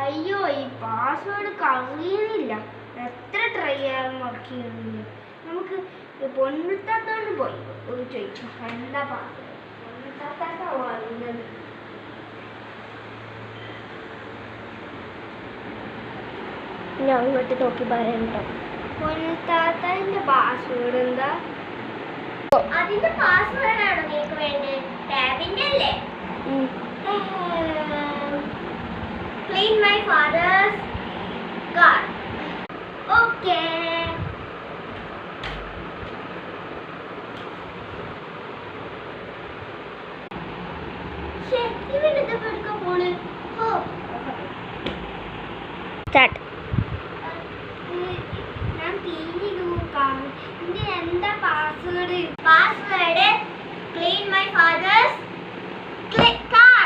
അയ്യോ ഈ പാസ്വേഡ് കഴിയുന്നില്ല. എത്ര ട്രൈ ചെയ്യാൻ വർക്ക് ചെയ്യുന്നില്ല. നമുക്ക് പൊന്നിത്താത്തോണ്ട് പോയി ചോദിച്ചു എന്താ പാസ്വേഡ്. പൊന്നിത്താത്ത വന്നത് ഞാൻ അങ്ങോട്ട് നോക്കി പറയണ്ടോ? പൊന്നിത്താത്തന്റെ പാസ്വേഡ് എന്താ? അതിന്റെ പാസ്വേഡ് ആണോ നിങ്ങൾക്ക് വേണ്ടത്? ടാബിന്റെ അല്ലേ? Clean my father's car. Okay. ഇവനെന്താ പഠിക്കാൻ പോണ്? Start. ഞാൻ തീരെ നോക്കാം. ഇതിന്റെ എന്താ password? Password clean my father's click.